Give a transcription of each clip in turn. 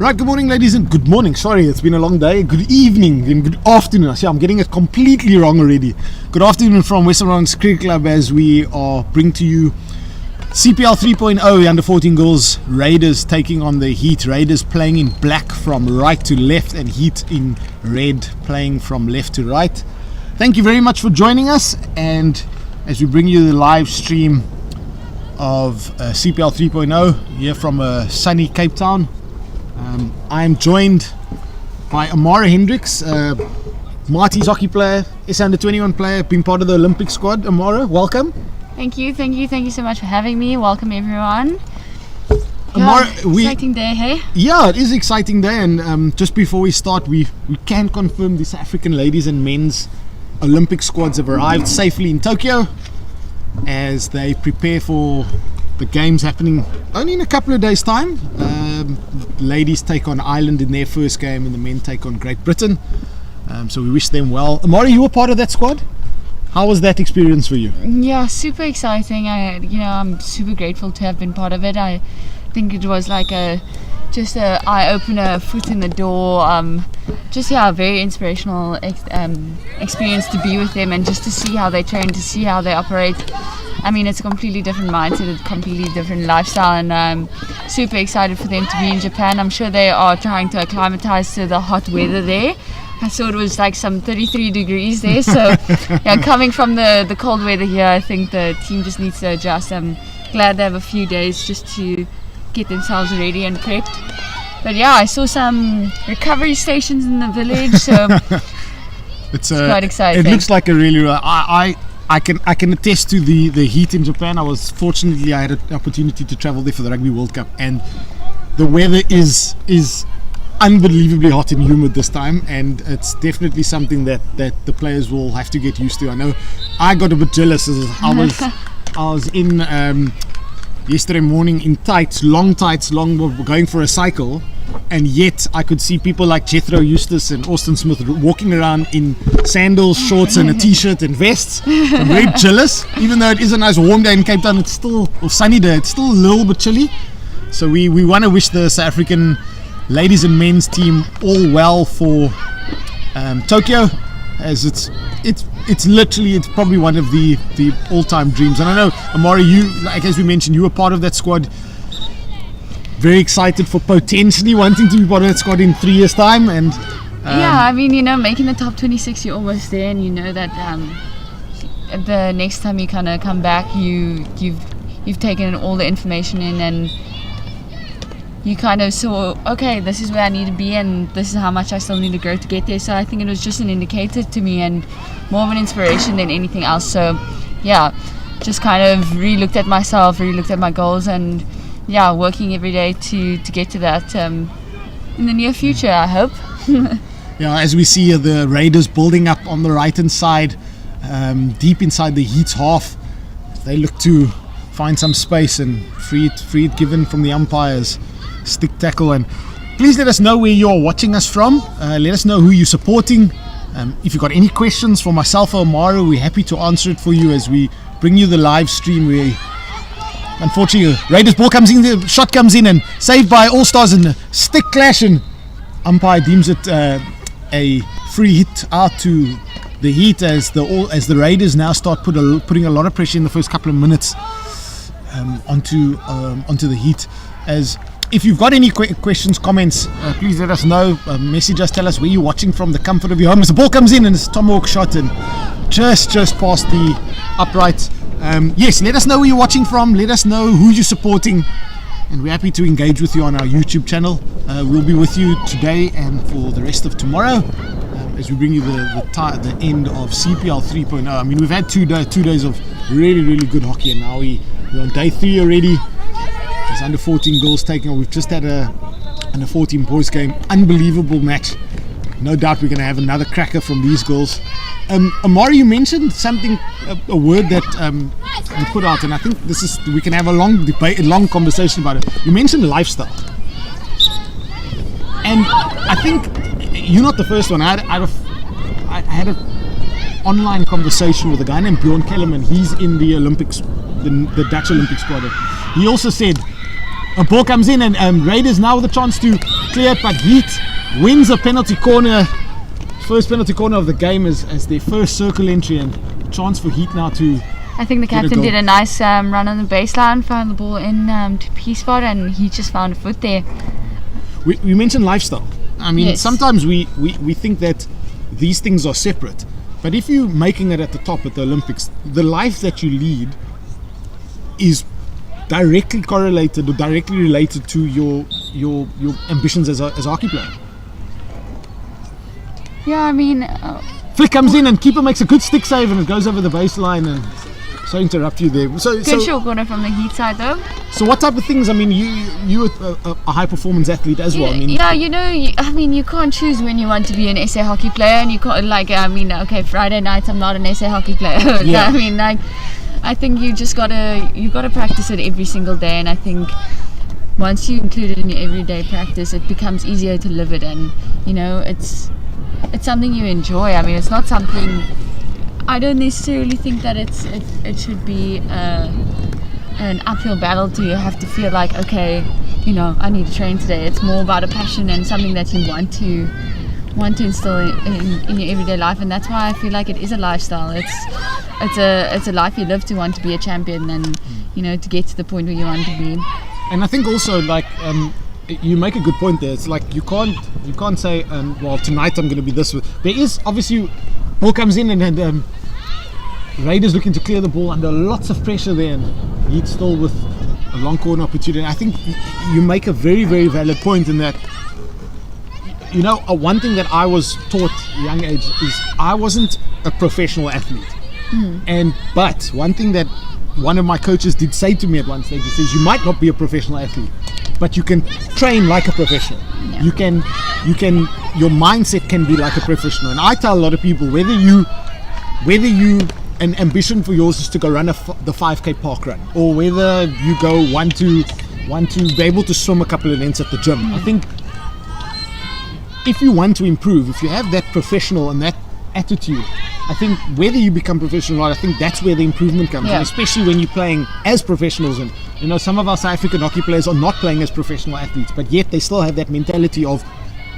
Right, good morning ladies and good morning, sorry, it's been a long day. Good evening and good afternoon. I see I'm getting it completely wrong already. Good afternoon from Western Province Cricket Club as we are bring to you CPL 3.0 under 14 girls. Raiders taking on the Heat. Raiders playing in black from right to left and Heat in red playing from left to right. Thank you very much for joining us, and as we bring you the live stream of CPL 3.0 here from sunny Cape Town. I'm joined by Amara Hendricks, Marty's hockey player, under 21 player, been part of the Olympic squad. Amara, welcome. Thank you so much for having me. Welcome everyone. Amara, exciting day, hey? Yeah, it is an exciting day, and just before we start, we can confirm the South African ladies and men's Olympic squads have arrived safely in Tokyo as they prepare for the games happening only in a couple of days' time. Ladies take on Ireland in their first game and the men take on Great Britain. So we wish them well. Amari, you were part of that squad. How was that experience for you? Yeah, super exciting. I'm super grateful to have been part of it. I think it was like just a eye-opener, foot in the door. A very inspirational experience to be with them and just to see how they train, to see how they operate. I mean, it's a completely different mindset, a completely different lifestyle, and I'm super excited for them to be in Japan. I'm sure they are trying to acclimatize to the hot weather there. I saw it was like some 33 degrees there, so coming from the cold weather here, I think the team just needs to adjust. I'm glad they have a few days just to get themselves ready and prepped. But yeah, I saw some recovery stations in the village, so it's quite exciting. It looks like a really I can attest to the heat in Japan. I had an opportunity to travel there for the Rugby World Cup, and the weather is unbelievably hot and humid this time, and it's definitely something that the players will have to get used to. I know I got a bit jealous as I was in yesterday morning in long tights, going for a cycle, and yet I could see people like Jethro Eustace and Austin Smith walking around in sandals, shorts and a t-shirt and vests. I'm very jealous. Even though it is a nice warm day in Cape Town, it's still, or sunny day, it's still a little bit chilly. So we want to wish the South African ladies and men's team all well for Tokyo, as it's probably one of the all-time dreams. And I know, Amari, you, like as we mentioned, you were part of that squad. Very excited for potentially wanting to be part of that squad in 3 years' time. And making the top 26, you're almost there, and you know that the next time you kind of come back, you've taken all the information in, and you kind of saw, okay, this is where I need to be and this is how much I still need to grow to get there. So I think it was just an indicator to me and more of an inspiration than anything else. So yeah, just kind of re-looked at myself, re-looked at my goals, and working every day to get to that in the near future, I hope. As we see the Raiders building up on the right hand side, deep inside the Heat's half, they look to find some space and free it given from the umpires. Stick tackle, and please let us know where you're watching us from. Let us know who you're supporting. If you've got any questions for myself or Amara, we're happy to answer it for you as we bring you the live stream. Unfortunately, Raiders ball comes in, the shot comes in and saved by All Stars in a stick clash, and umpire deems it a free hit out to the Heat as the Raiders now start putting a lot of pressure in the first couple of minutes onto the Heat. As if you've got any questions, comments, please let us know. Message us, tell us where you're watching from, the comfort of your home. As the ball comes in and it's a tomahawk shot and just past the upright. Yes, let us know where you're watching from. Let us know who you're supporting, and we're happy to engage with you on our YouTube channel. We'll be with you today and for the rest of tomorrow as we bring you the end of CPL 3.0. I mean, we've had 2 days of really, really good hockey, and now we're on day 3 already. There's under 14 goals taken on. We've just had a under 14 boys game. Unbelievable match. No doubt we're going to have another cracker from these goals. Amari, you mentioned something, a word that you put out, and I think we can have a long debate, a long conversation about it. You mentioned lifestyle, and I think you're not the first one. I had an online conversation with a guy named Bjorn Kellerman. He's in the Olympics, the Dutch Olympic squad. He also said a ball comes in and Raiders now with a chance to clear it, but Heat wins a penalty corner. First penalty corner of the game as their first circle entry, and chance for Heat now to. I think the captain did a nice run on the baseline, found the ball in to P-spot, and he just found a foot there. We mentioned lifestyle. I mean, Yes. sometimes we think that these things are separate, but if you're making it at the top at the Olympics, the life that you lead is directly correlated or directly related to your ambitions as a hockey player. Yeah, I mean, Flick comes in and keeper makes a good stick save and it goes over the baseline. And so interrupt you there. good short corner from the Heat side though. So what type of things? I mean, you a high performance athlete as well. I mean, Yeah, you can't choose when you want to be an SA hockey player, and you can't okay, Friday nights I'm not an SA hockey player. Yeah. I mean, I think you gotta practice it every single day, and I think once you include it in your everyday practice, it becomes easier to live it, and it's something you enjoy. I mean, it's not something. I don't necessarily think that it should be an uphill battle to have to feel like, okay, I need to train today. It's more about a passion and something that you want to instill in your everyday life, and that's why I feel like it is a lifestyle. It's a life you live to want to be a champion, and to get to the point where you want to be. and I think also you make a good point there. It's like you can't say well, tonight I'm going to be this. There is obviously ball comes in and Raiders looking to clear the ball under lots of pressure there, and Heat still with a long corner opportunity. I think you make a very, very valid point in that. One thing that I was taught at a young age is I wasn't a professional athlete, but one thing that one of my coaches did say to me at one stage, he says, you might not be a professional athlete, but you can train like a professional. Yeah. You can your mindset can be like a professional. And I tell a lot of people, whether you an ambition for yours is to go run the 5K park run, or whether you want to be able to swim a couple of lengths at the gym. I think if you want to improve, if you have that professional and that attitude, I think whether you become professional or not, I think that's where the improvement comes, Yeah. and especially when you're playing as professionals. And some of our South African hockey players are not playing as professional athletes, but yet they still have that mentality of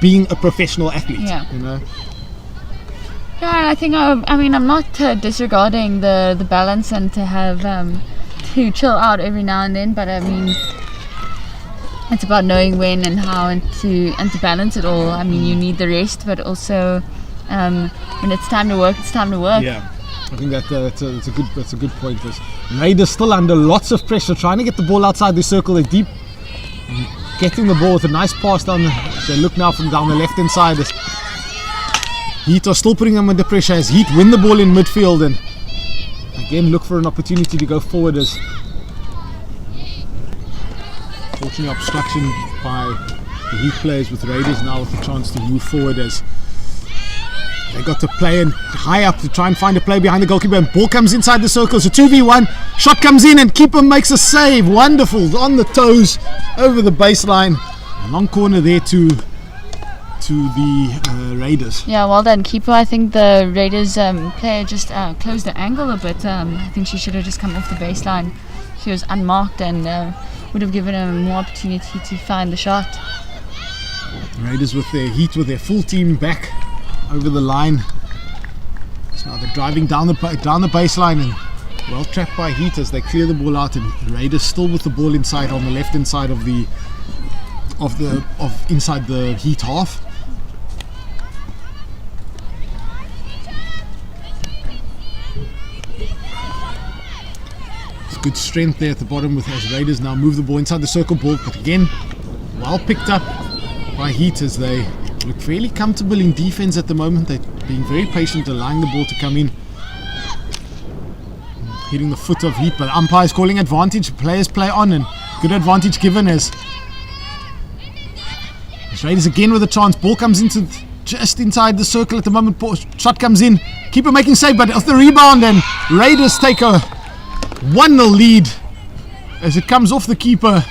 being a professional athlete. Yeah. Yeah, and I think I'm not disregarding the balance and to have to chill out every now and then, but I mean, it's about knowing when and how and to balance it all. I mean, you need the rest, but also when it's time to work, it's time to work. Yeah, I think that's a good point. Raiders still under lots of pressure, trying to get the ball outside the circle. They're deep, getting the ball with a nice pass down. They look now from down the left hand side. Heat are still putting them under pressure as Heat win the ball in midfield, and again look for an opportunity to go forward. As fortunately obstruction by the Heat players, with Raiders now with a chance to move forward as they got to play and high up to try and find a play behind the goalkeeper, and ball comes inside the circle. So 2v1, shot comes in and keeper makes a save. Wonderful, on the toes over the baseline. A long corner there to the Raiders. Yeah, well done, keeper. I think the Raiders player just closed the angle a bit. I think she should have just come off the baseline. She was unmarked and would have given her more opportunity to find the shot. Raiders with their Heat with their full team back over the line. So now they're driving down the baseline, and well trapped by Heat as they clear the ball out, and the Raiders still with the ball inside on the left hand side of inside the Heat half. Good strength there at the bottom with as Raiders now move the ball inside the circle ball, but again well picked up by Heat as they look fairly comfortable in defense at the moment. They're being very patient, allowing the ball to come in, hitting the foot of Heat, but umpires calling advantage. Players play on, and good advantage given as Raiders again with a chance. Ball comes into just inside the circle at the moment. Shot comes in, keeper making save, but off the rebound, and Raiders take a 1-0 lead as it comes off the keeper,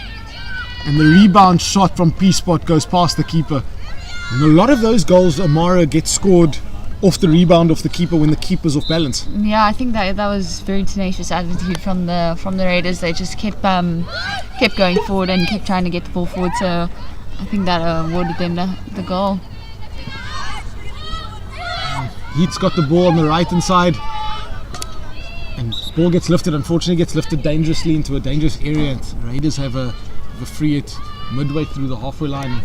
and the rebound shot from P-spot goes past the keeper. And a lot of those goals, Amara, get scored off the rebound of the keeper when the keeper's off balance. Yeah, I think that was very tenacious attitude from the Raiders. They just kept going forward and kept trying to get the ball forward. So I think that awarded them the goal. Heat's got the ball on the right hand side, and ball gets lifted. Unfortunately, gets lifted dangerously into a dangerous area. And Raiders have a free hit midway through the halfway line.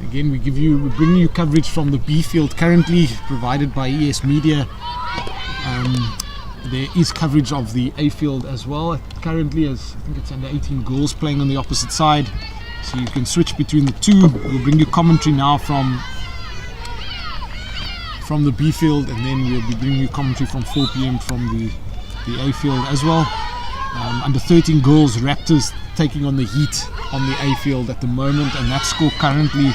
Again, we bring you coverage from the B field, currently provided by ES Media. There is coverage of the A field as well. Currently, as I think it's under 18 girls playing on the opposite side, so you can switch between the two. We'll bring you commentary now from the B field, and then we'll be bringing you commentary from 4 p.m. from the A field as well. Under 13 girls, Raptors taking on the Heat on the A field at the moment, and that score currently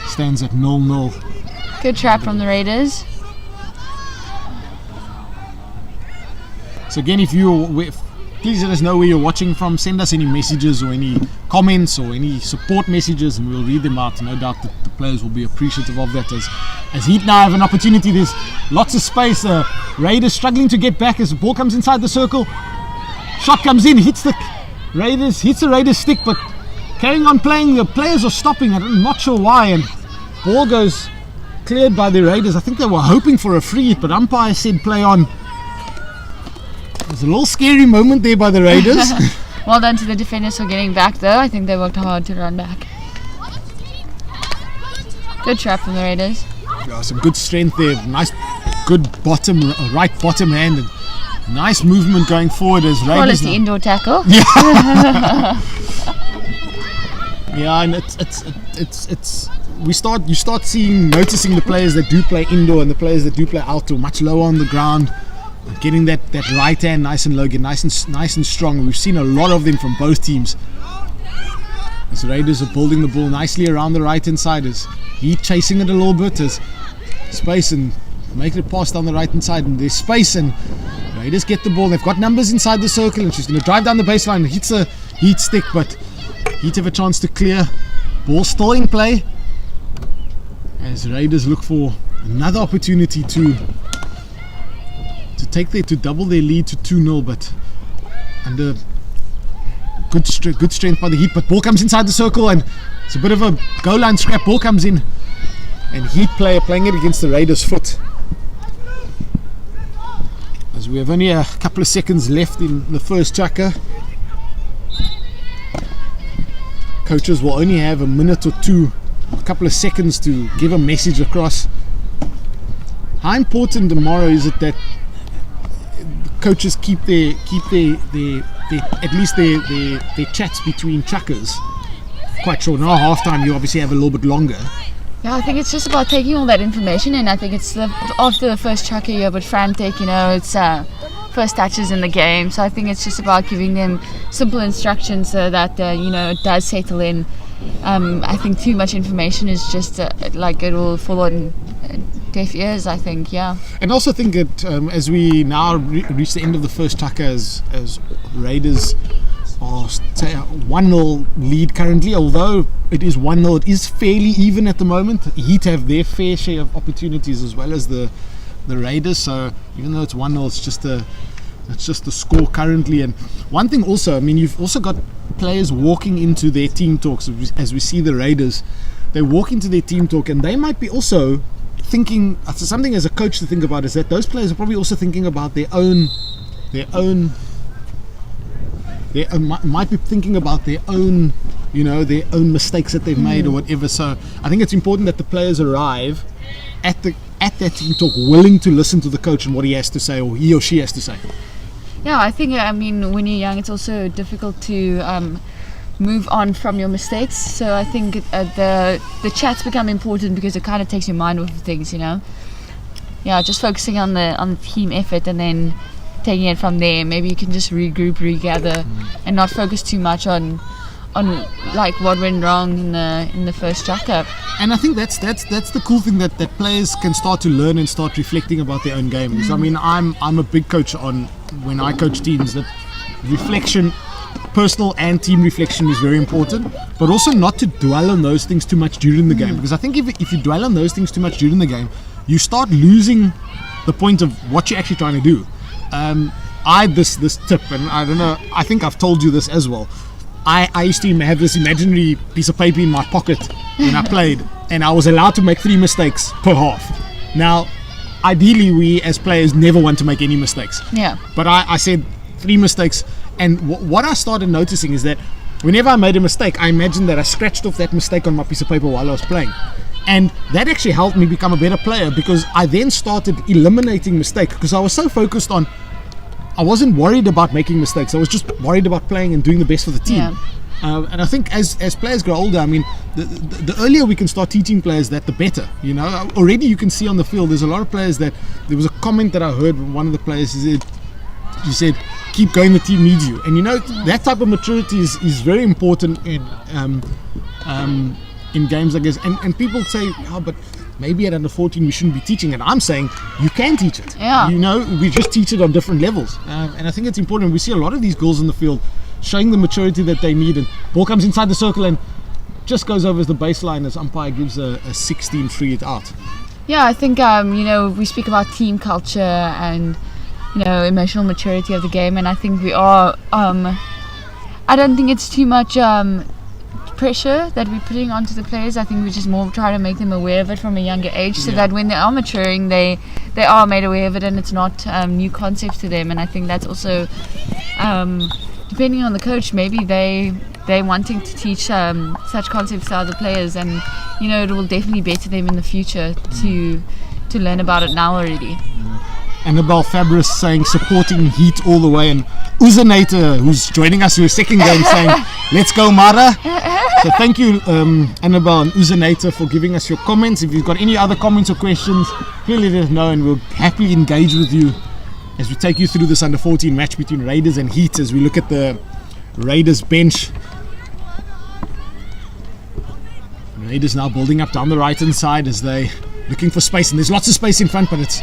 stands at 0-0. Good trap from the Raiders. So again, please let us know where you're watching from. Send us any messages or any comments or any support messages, and we'll read them out. No doubt that the players will be appreciative of that. As Heat now have an opportunity, there's lots of space. Raiders struggling to get back as the ball comes inside the circle. Shot comes in, hits the Raiders stick, but carrying on playing. The players are stopping. I'm not sure why, and ball goes cleared by the Raiders. I think they were hoping for a free hit, but umpire said play on. There's a little scary moment there by the Raiders. Well done to the defenders for getting back though. I think they worked hard to run back. Good trap from the Raiders. Yeah, some good strength there. Nice, good right bottom hand, and nice movement going forward as Raiders. Quality indoor tackle. Yeah. Yeah, and you start noticing the players that do play indoor and the players that do play outdoor much lower on the ground. Getting that right hand nice and low, nice and strong. We've seen a lot of them from both teams. As the Raiders are building the ball nicely around the right hand side, as Heat chasing it a little bit, as space and making it pass down the right hand side, and there's space, and Raiders get the ball. They've got numbers inside the circle, and she's going to drive down the baseline and hits a Heat stick, but Heat have a chance to clear. Ball still in play as Raiders look for another opportunity to double their lead to 2-0, but under good strength by the Heat. But ball comes inside the circle, and it's a bit of a goal line scrap. Ball comes in, and Heat player playing it against the Raiders' foot. As we have only a couple of seconds left in the first chukka, coaches will only have a minute or two, a couple of seconds to give a message across. How important tomorrow is it that coaches keep their at least their chats between chuckers quite short? Now half time you obviously have a little bit longer. Yeah, I think it's just about taking all that information in. I think it's after the first chukka you're a bit frantic, it's first touches in the game, so I think it's just about giving them simple instructions so that it does settle in. I think too much information is just it will fall on deaf ears, I think. Yeah. And also think that as we now reach the end of the first chukka, as Raiders are 1-0 lead currently, although it is 1-0, it is fairly even at the moment. Heat have their fair share of opportunities as well as the Raiders, so even though it's 1-0, it's just the score currently. And one thing also, you've also got players walking into their team talks. As we see the Raiders, they walk into their team talk, and they might be also thinking, something as a coach to think about is that those players are probably also thinking about might be thinking about their own mistakes that they've made or whatever. So I think it's important that the players arrive at that team talk willing to listen to the coach and what he has to say, or he or she has to say. Yeah, I think when you're young, it's also difficult to move on from your mistakes. So I think the chats become important because it kind of takes your mind off of things. Yeah, just focusing on the team effort and then taking it from there. Maybe you can just regroup, regather, and not focus too much on like what went wrong in the first chukka. And I think that's the cool thing that players can start to learn and start reflecting about their own game. Because I'm a big coach on when I coach teams, that reflection, personal and team reflection, is very important, but also not to dwell on those things too much during the game, because I think if you dwell on those things too much during the game, you start losing the point of what you're actually trying to do. I had this tip, and I don't know, I think I've told you this as well. I used to have this imaginary piece of paper in my pocket when I played, and I was allowed to make 3 mistakes per half. Now, ideally, we as players never want to make any mistakes. Yeah. But I said 3 mistakes, and what I started noticing is that whenever I made a mistake, I imagined that I scratched off that mistake on my piece of paper while I was playing. And that actually helped me become a better player, because I then started eliminating mistakes, because I was so focused on, I wasn't worried about making mistakes. I was just worried about playing and doing the best for the team. Yeah. And I think as players grow older, I mean, the earlier we can start teaching players that, the better. You know, already you can see on the field, there's a lot of players that, there was a comment that I heard from one of the players, he said, keep going, the team needs you. And you know, that type of maturity is very important in games like this. And people say, oh, but maybe at under 14 we shouldn't be teaching, and I'm saying you can teach it. Yeah. You know, we just teach it on different levels, and I think it's important. We see a lot of these girls in the field showing the maturity that they need, and ball comes inside the circle and just goes over the baseline as umpire gives a 16 free it out. Yeah, I think you know, we speak about team culture and, you know, emotional maturity of the game, and I think we are I don't think it's too much pressure that we're putting onto the players. I think we just more try to make them aware of it from a younger age, so that when they are maturing, they are made aware of it, and it's not new concepts to them. And I think that's also depending on the coach, maybe they wanting to teach such concepts to other players, and you know, it will definitely better them in the future to learn about it now already. Annabelle Fabris saying supporting Heat all the way, and Uzanator, who's joining us for a second game, saying let's go Mara. So thank you Annabelle and Uzanator for giving us your comments. If you've got any other comments or questions, please let us know, and we'll happily engage with you as we take you through this under 14 match between Raiders and Heat, as we look at the Raiders bench. Raiders now building up down the right hand side as they looking for space, and there's lots of space in front, but it's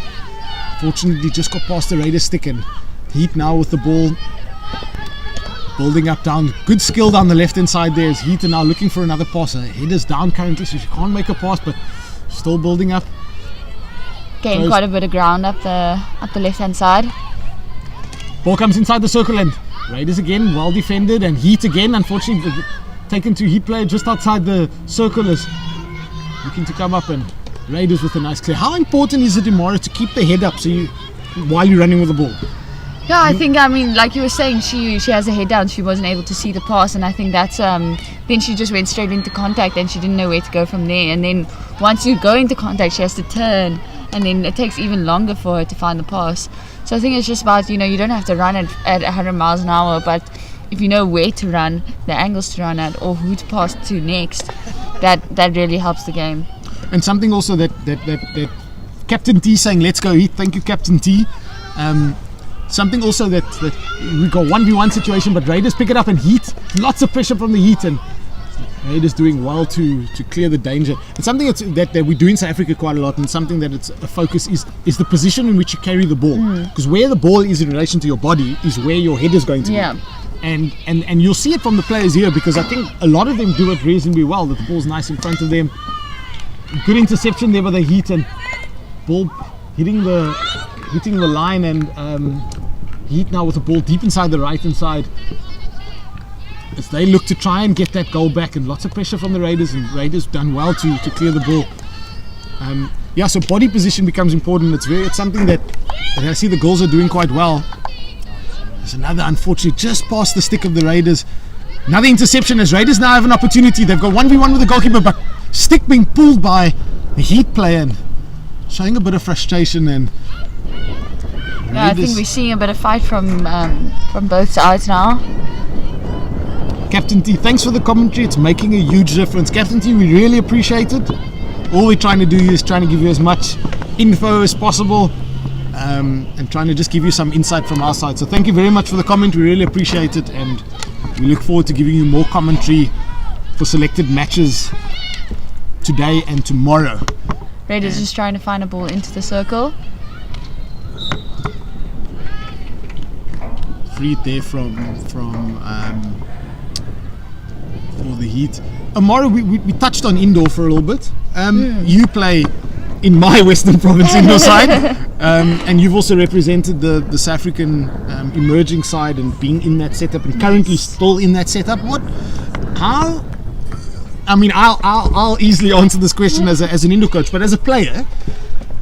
fortunately just got past the Raiders stick, and Heat now with the ball building up down. Good skill down the left hand side there as Heat are now looking for another pass. Header's down currently, so she can't make a pass, but still building up. Gained quite a bit of ground up the left hand side. Ball comes inside the circle, and Raiders again well defended, and Heat again unfortunately taken to Heat player just outside the circle is looking to come up, and Raiders with a nice clear. How important is it, Imara, to keep the head up while you're running with the ball? Yeah, I think, I mean, like you were saying, she has her head down. She wasn't able to see the pass, and I think that's then she just went straight into contact, and she didn't know where to go from there. And then once you go into contact, she has to turn, and then it takes even longer for her to find the pass. So I think it's just about, you know, you don't have to run at 100 miles an hour, but if you know where to run, the angles to run at, or who to pass to next, that really helps the game. And something also that Captain T saying let's go Heat, thank you Captain T. Something also that we got 1v1 situation, but Raiders pick it up, and Heat, lots of pressure from the Heat, and Raiders doing well to clear the danger. It's something that we do in South Africa quite a lot, and something that it's a focus is the position in which you carry the ball, because where the ball is in relation to your body is where your head is going to be. And you'll see it from the players here, because I think a lot of them do it reasonably well, that the ball's nice in front of them. Good interception there by the Heat, and ball hitting the line, and Heat now with the ball deep inside the right hand side as they look to try and get that goal back, and lots of pressure from the Raiders, and Raiders done well to clear the ball. So body position becomes important. It's something that I see the girls are doing quite well. There's another unfortunate just past the stick of the Raiders. Another interception as Raiders now have an opportunity. They've got 1v1 with the goalkeeper, but stick being pulled by the Heat player, and showing a bit of frustration. And I think we're seeing a bit of fight from both sides now. Captain T, thanks for the commentary. It's making a huge difference. Captain T, we really appreciate it. All we're trying to do is trying to give you as much info as possible, and trying to just give you some insight from our side. So thank you very much for the comment. We really appreciate it, and we look forward to giving you more commentary for selected matches today and tomorrow. Raiders just trying to find a ball into the circle. Free it there for the Heat. Amara, we touched on indoor for a little bit. You play in my Western Province indoor side. And you've also represented the South African emerging side and being in that setup and currently still in that setup. I'll easily answer this question as an indoor coach, but as a player,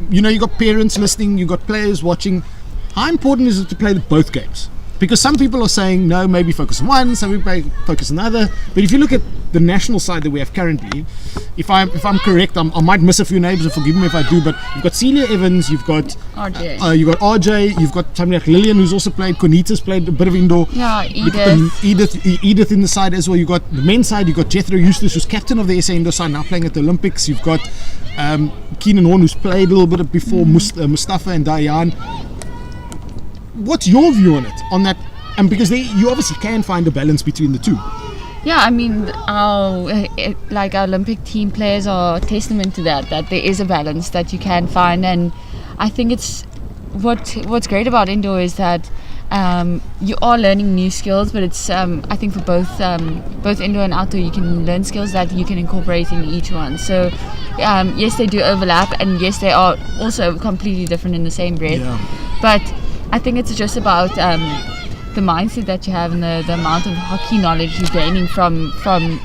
you know, you got parents listening, you got players watching. How important is it to play both games? Because some people are saying no, maybe focus on one, some people focus on the other. But if you look at the national side that we have currently, if I'm correct, I might miss a few names, and forgive me if I do. But you've got Celia Evans, you've got RJ, you've got RJ, you've got somebody like Lillian who's also played. Konita's played a bit of indoor. Yeah, Edith in the side as well. You've got the men's side. You've got Jethro Eustace, who's captain of the SA indoor side, now playing at the Olympics. You've got Keenan Horn, who's played a little bit before. Mustafa and Dayan. What's your view on it, on that? And because you obviously can find a balance between the two. Yeah, I mean, our Olympic team players are testament to that there is a balance that you can find. And I think it's what's great about indoor is that you are learning new skills, but it's I think for both indoor and outdoor you can learn skills that you can incorporate in each one. So yes, they do overlap, and yes, they are also completely different in the same breath. Yeah. But I think it's just about the mindset that you have and the amount of hockey knowledge you're gaining from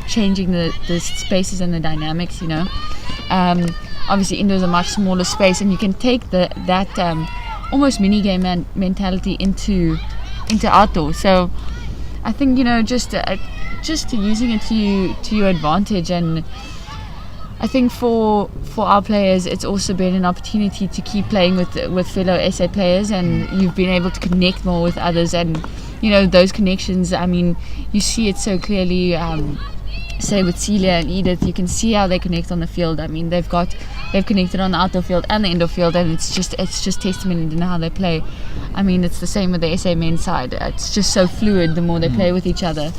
changing the spaces and the dynamics, you know. Obviously indoor is a much smaller space, and you can take that almost mini game mentality into outdoor. So I think, you know, just using it to your advantage. And I think for our players, it's also been an opportunity to keep playing with fellow SA players, and you've been able to connect more with others. And you know, those connections, I mean, you see it so clearly. Say with Celia and Edith, you can see how they connect on the field. I mean, they've connected on the outdoor field and the indoor field, and it's just testament in how they play. I mean, it's the same with the SA men's side. It's just so fluid the more they play with each other,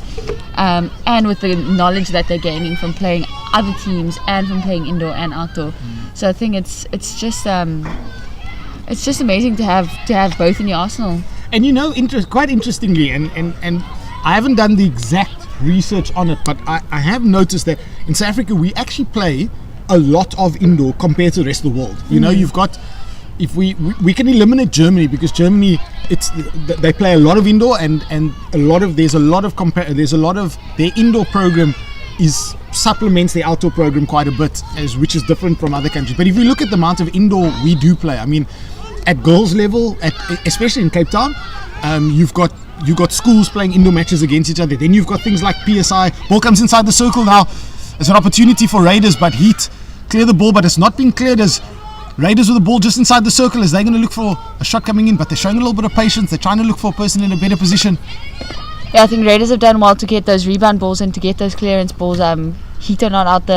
and with the knowledge that they're gaining from playing other teams and from playing indoor and outdoor. So I think it's just amazing to have both in your arsenal. And you know, quite interestingly, and I haven't done the exact research on it, but I have noticed that in South Africa we actually play a lot of indoor compared to the rest of the world. You know, you've got, if we can eliminate Germany, because Germany, they play a lot of indoor, and there's a lot of their indoor program supplements the outdoor program quite a bit, which is different from other countries. But if you look at the amount of indoor we do play, I mean, at girls level, especially in Cape Town, you've got schools playing indoor matches against each other. Then you've got things like PSI. Ball comes inside the circle now. It's an opportunity for Raiders, but Heat clear the ball, but it's not being cleared as Raiders with the ball just inside the circle as they're going to look for a shot coming in, but they're showing a little bit of patience. They're trying to look for a person in a better position. Yeah, I think Raiders have done well to get those rebound balls and to get those clearance balls. Heat are not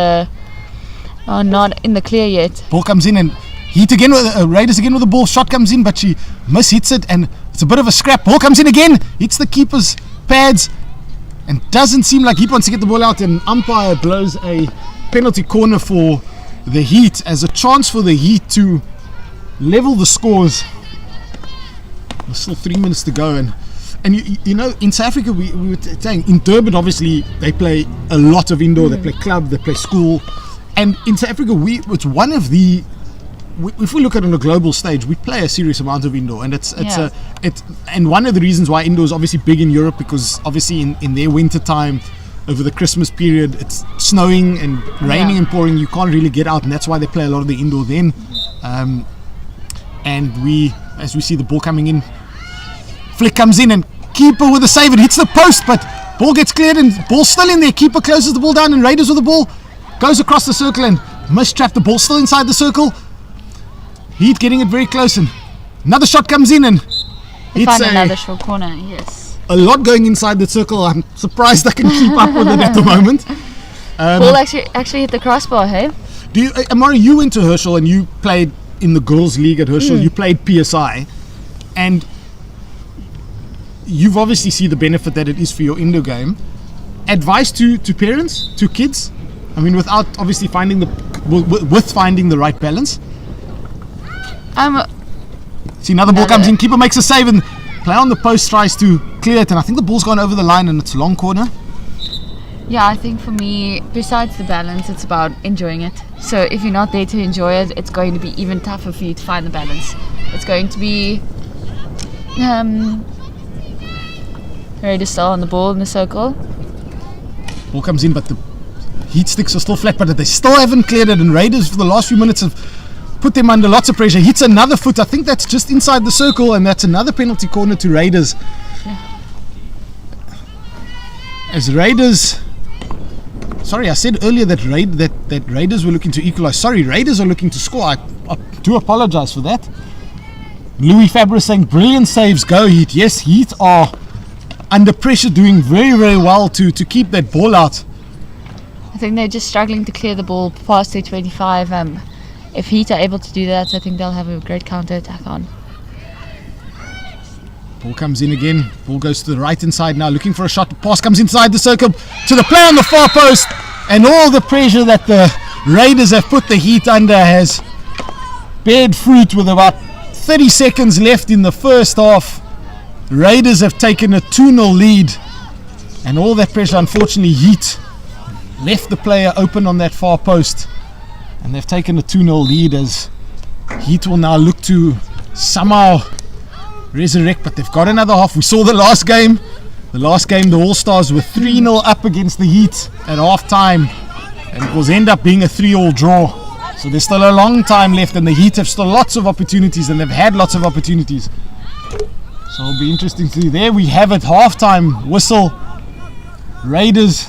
in the clear yet. Ball comes in and Heat again with Raiders again with the ball. Shot comes in, but she mishits it, and it's a bit of a scrap. Ball comes in again, hits the keeper's pads, and doesn't seem like Heat wants to get the ball out. And umpire blows a penalty corner for the Heat as a chance for the Heat to level the scores. There's still 3 minutes to go, and you know, in South Africa we were saying in Durban obviously they play a lot of indoor. They play club, they play school, and in South Africa it's one of the. If we look at it on a global stage, we play a serious amount of indoor, and it's and one of the reasons why indoor is obviously big in Europe, because obviously in their winter time over the Christmas period it's snowing and raining and pouring, you can't really get out, and that's why they play a lot of the indoor then. And as we see the ball coming in, flick comes in and keeper with a save, it hits the post, but ball gets cleared and ball's still in there. Keeper closes the ball down, and Raiders with the ball goes across the circle and mistrap the ball still inside the circle. Heat getting it very close, and another shot comes in, and it's another short corner. Yes, a lot going inside the circle. I'm surprised I can keep up with it at the moment. Ball actually hit the crossbar. Hey, Amari, you went to Herschel and you played in the girls' league at Herschel. You played PSI, and you've obviously seen the benefit that it is for your indoor game. Advice to parents, to kids, I mean, without obviously finding the right balance. See, another ball comes in, keeper makes a save, and play on the post tries to clear it, and I think the ball's gone over the line and it's a long corner. Yeah, I think for me, besides the balance, it's about enjoying it. So if you're not there to enjoy it, it's going to be even tougher for you to find the balance. it's going to be Raiders still on the ball in the circle. Ball comes in, but the Heat sticks are still flat, but they still haven't cleared it, and Raiders for the last few minutes have put them under lots of pressure. Hits another foot, I think that's just inside the circle, and that's another penalty corner to Raiders. As Raiders, sorry, I said earlier that Raiders were looking to equalize. Sorry, Raiders are looking to score. I do apologize for that. Louis Fabre saying brilliant saves, go Heat. Yes, Heat are under pressure, doing very, very well to keep that ball out. I think they're just struggling to clear the ball past their 25. If Heat are able to do that, I think they'll have a great counter attack on. Ball comes in again. Ball goes to the right hand side now, looking for a shot. Pass comes inside the circle to the player on the far post, and all the pressure that the Raiders have put the Heat under has bared fruit. With about 30 seconds left in the first half, Raiders have taken a 2-0 lead, and all that pressure, unfortunately, Heat left the player open on that far post, and they've taken a 2-0 lead as Heat will now look to somehow resurrect, but they've got another half. We saw the last game, the All-Stars were 3-0 up against the Heat at half time, and it was end up being a 3-3 draw. So there's still a long time left, and the Heat have still lots of opportunities, and they've had lots of opportunities. So it'll be interesting to see. There we have it, halftime whistle. Raiders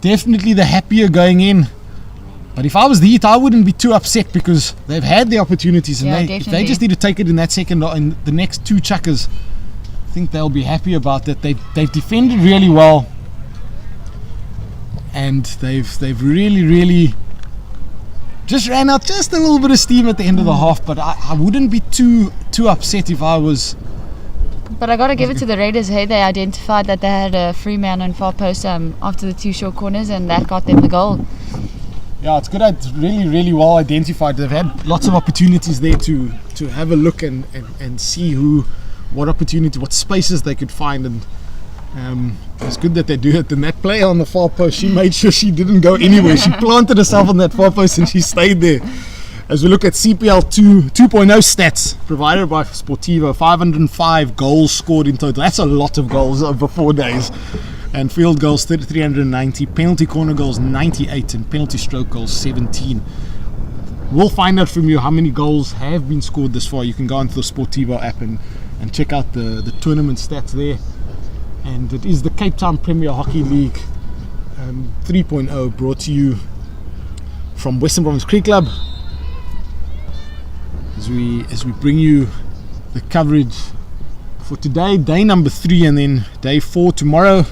definitely the happier going in. But if I was the Heat, I wouldn't be too upset, because they've had the opportunities, and if they just need to take it in that second, in the next two chuckers, I think they'll be happy about that. They've defended really well, and they've really just ran out just a little bit of steam at the end of the half. But I wouldn't be too upset if I was. But I got to give it to the Raiders. Hey, they identified that they had a free man on far post after the two short corners, and that got them the goal. Yeah, it's good. It's really well identified. They've had lots of opportunities there to have a look and see what spaces they could find, and it's good that they do it. And that player on the far post, she made sure she didn't go anywhere. She planted herself on that far post and she stayed there. As we look at CPL 2.0 stats provided by Sportivo, 505 goals scored in total. That's a lot of goals over 4 days. And field goals 390, penalty corner goals 98, and penalty stroke goals 17. We'll find out from you how many goals have been scored this far. You can go onto the Sportivo app and check out the tournament stats there. And it is the Cape Town Premier Hockey League 3.0, brought to you from Western Province Creek Club. As we bring you the coverage for today, day number 3, and then day 4 tomorrow,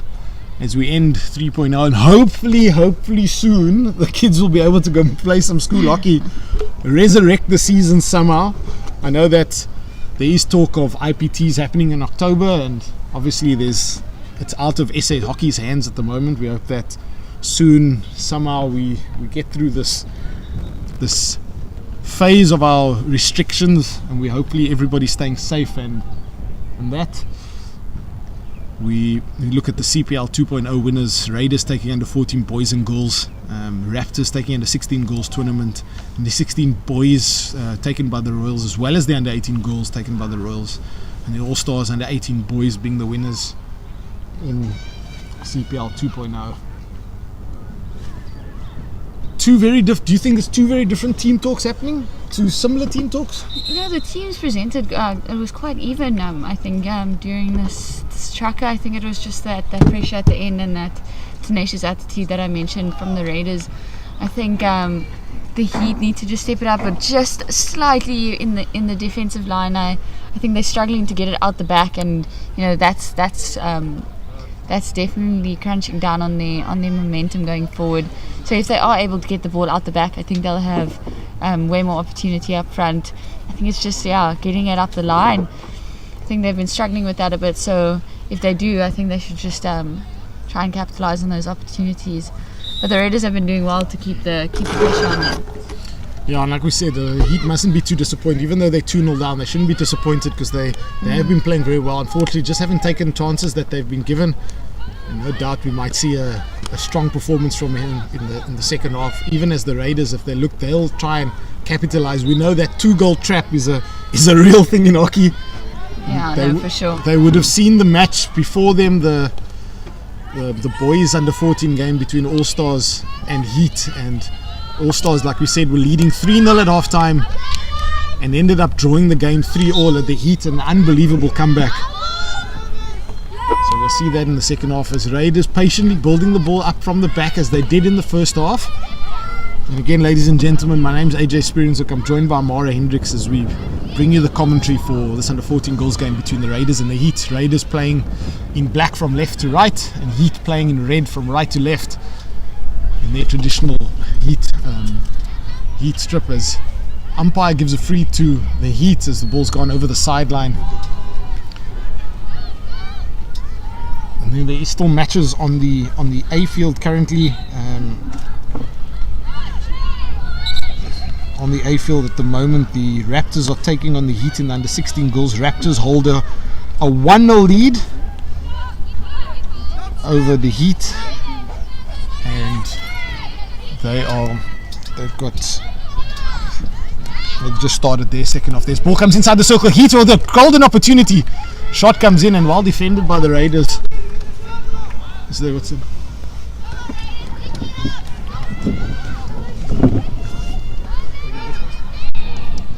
as we end 3.0, and hopefully soon the kids will be able to go and play some school hockey, resurrect the season somehow. I know that there is talk of IPTs happening in October, and obviously it's out of SA Hockey's hands at the moment. We hope that soon somehow we get through this phase of our restrictions, and we hopefully everybody's staying safe, and that we look at the CPL 2.0 winners. Raiders taking under 14 boys and girls, Raptors taking under 16 girls tournament, and the 16 boys taken by the Royals, as well as the under 18 girls taken by the Royals, and the All-Stars under 18 boys being the winners in CPL 2.0. Do you think there's two very different team talks happening? Two similar team talks? The teams presented, it was quite even, I think, during this tracker. I think it was just that pressure at the end and that tenacious attitude that I mentioned from the Raiders. I think the Heat need to just step it up, but just slightly in the defensive line. I think they're struggling to get it out the back, and that's definitely crunching down on their momentum going forward. So if they are able to get the ball out the back, I think they'll have way more opportunity up front. I think it's just getting it up the line. I think they've been struggling with that a bit. So if they do, I think they should just try and capitalize on those opportunities. But the Raiders have been doing well to keep the pressure on them. Yeah, and like we said, the Heat mustn't be too disappointed. Even though they're 2-0 down, they shouldn't be disappointed, because they have been playing very well. Unfortunately, just haven't taken chances that they've been given. And no doubt we might see a a strong performance from him in the second half. Even as the Raiders, if they look, they'll try and capitalize. We know that 2-goal trap is a real thing in hockey. Yeah, no, for sure. They would have seen the match before them, the boys under 14 game between All Stars and Heat, and All Stars, like we said, were leading 3-0 at halftime and ended up drawing the game 3-3 at the Heat, an unbelievable comeback. So we'll see that in the second half as Raiders patiently building the ball up from the back as they did in the first half. And again, ladies and gentlemen, my name's AJ Aspirations. I'm joined by Mara Hendricks as we bring you the commentary for this under 14 goals game between the Raiders and the Heat. Raiders playing in black from left to right, and Heat playing in red from right to left in their traditional Heat strip, as umpire gives a free to the Heat as the ball's gone over the sideline. And then there is still matches on the A field currently. On the A field at the moment, the Raptors are taking on the Heat in the under 16 goals. Raptors hold a 1-0 lead over the Heat, and they've just started their second half. This ball comes inside the circle. Heat with a golden opportunity. Shot comes in and well defended by the Raiders. Is there what's it?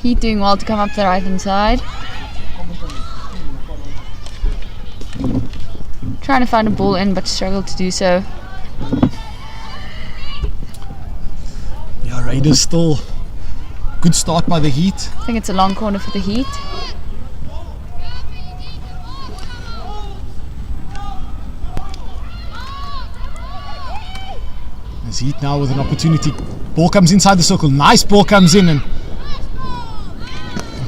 Heat doing well to come up the right hand side. Trying to find a ball in but struggled to do so. Yeah, Raiders still good start by the Heat. I think it's a long corner for the Heat. As Heat now with an opportunity. Ball comes inside the circle. Nice ball comes in, and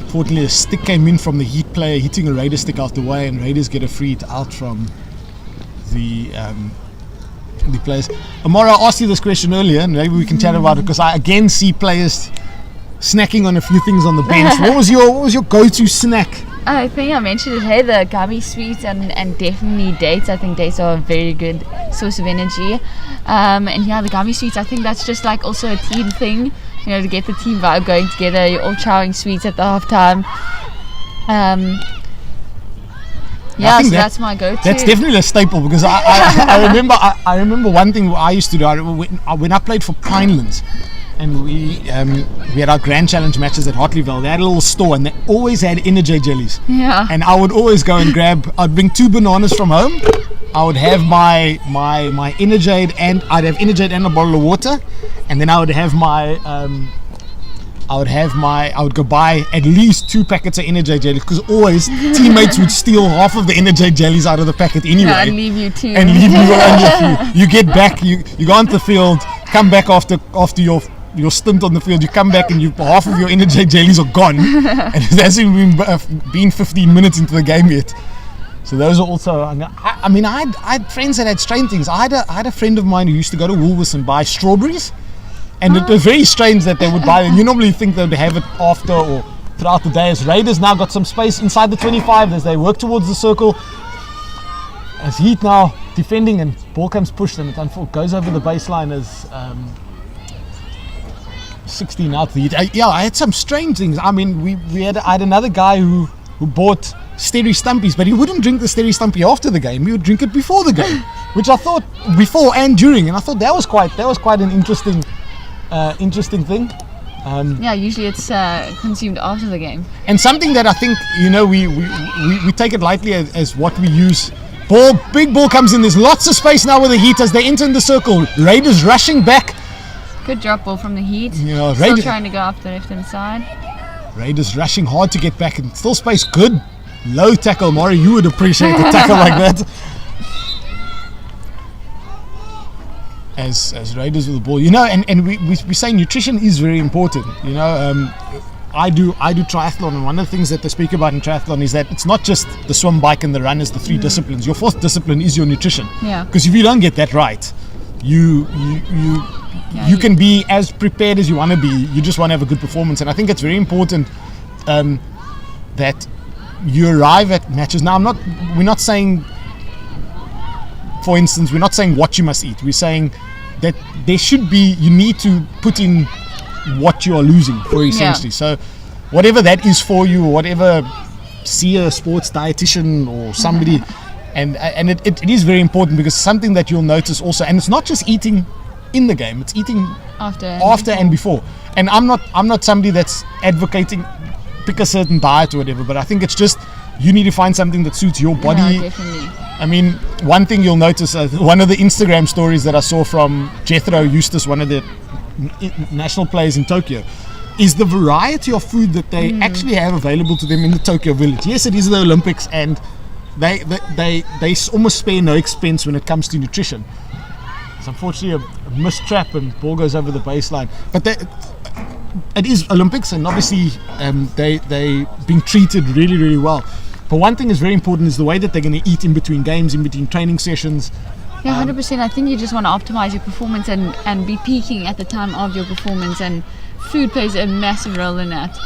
unfortunately a stick came in from the Heat player hitting a Raider stick out the way, and Raiders get a free hit out from the players. Amara, I asked you this question earlier, and maybe we can chat about it, because I again see players snacking on a few things on the bench. What was your go-to snack? I think I mentioned it. Hey, the gummy sweets and definitely dates. I think dates are a very good source of energy. And yeah, the gummy sweets, I think that's just like also a team thing, you know, to get the team vibe going together. You're all chowing sweets at the halftime. Yeah, so that's my go-to. That's definitely a staple, because I remember one thing I used to do. When I played for Pinelands, and we had our Grand Challenge matches at Hartleyville, they had a little store and they always had Energy jellies. Yeah. And I would always go and I'd bring 2 bananas from home. I would have my Energy, and I'd have Energy and a bottle of water, and then I would go buy at least 2 packets of Energy jellies, because always teammates would steal half of the Energy jellies out of the packet anyway. Yeah, and leave you too. And leave you only a few. You get back, you go onto the field, come back after your stint on the field, you come back and half of your Energy jellies are gone. And it hasn't been 15 minutes into the game yet. So those are also, I had friends that had strange things. I had a friend of mine who used to go to Woolworths and buy strawberries. And it was very strange that they would buy it. You normally think they'd have it after or throughout the day. As Raiders now got some space inside the 25 as they work towards the circle. As Heat now defending, and ball comes pushed, and it goes over the baseline as 16 out the Heat. I had some strange things. I mean, I had another guy who bought Sterry Stumpies, but he wouldn't drink the Sterry Stumpy after the game. He would drink it before the game, which I thought before and during, and I thought that was quite an interesting thing. Yeah, usually it's consumed after the game. And something that I think, we take it lightly as what we use. Big ball comes in. There's lots of space now with the Heat as they enter in the circle. Raiders rushing back. Good drop ball from the Heat. Yeah, Still trying to go up the left hand side. Raiders rushing hard to get back, and still space. Good low tackle, Maury. You would appreciate a tackle like that. As Raiders with the ball, and we say nutrition is very important. I do triathlon, and one of the things that they speak about in triathlon is that it's not just the swim, bike, and the run as the 3 disciplines. Your 4th discipline is your nutrition. Yeah. Because if you don't get that right, you can be as prepared as you want to be. You just want to have a good performance, and I think it's very important that you arrive at matches. Now, we're not saying for instance, we're not saying what you must eat. We're saying that you need to put in what you are losing for essentially. So whatever that is for you, or whatever, see a sports dietitian or somebody. And it is very important, because something that you'll notice also, and it's not just eating in the game, it's eating after and before. And I'm not somebody that's advocating pick a certain diet or whatever, but I think it's just you need to find something that suits your body. Yeah, definitely. I mean, one thing you'll notice, one of the Instagram stories that I saw from Jethro Eustace, one of the national players in Tokyo, is the variety of food that they actually have available to them in the Tokyo Village. Yes, it is the Olympics, and they almost spare no expense when it comes to nutrition. It's unfortunately a missed trap, and ball goes over the baseline. But it is Olympics, and obviously they being treated really, really well. But one thing is very important is the way that they're going to eat in between games, in between training sessions. Yeah, 100%. I think you just want to optimize your performance and be peaking at the time of your performance, and food plays a massive role in that.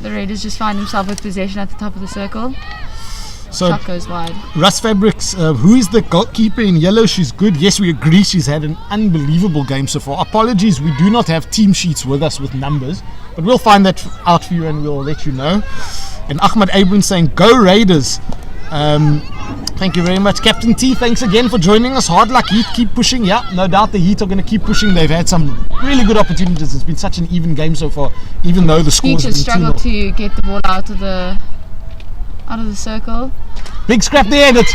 The Raiders just find themselves with possession at the top of the circle. So shot goes wide. Russ Fabrics, who is the goalkeeper in yellow? She's good. Yes, we agree. She's had an unbelievable game so far. Apologies, we do not have team sheets with us with numbers, but we'll find that out for you and we'll let you know. And Ahmad Abrams saying, "Go Raiders." Thank you very much, Captain T. Thanks again for joining us. Hard luck, Heat. Keep pushing. Yeah, no doubt the Heat are going to keep pushing. They've had some really good opportunities. It's been such an even game so far, even though the score's been 2-0. Heat has struggled to get the ball out of the circle. Big scrap there. That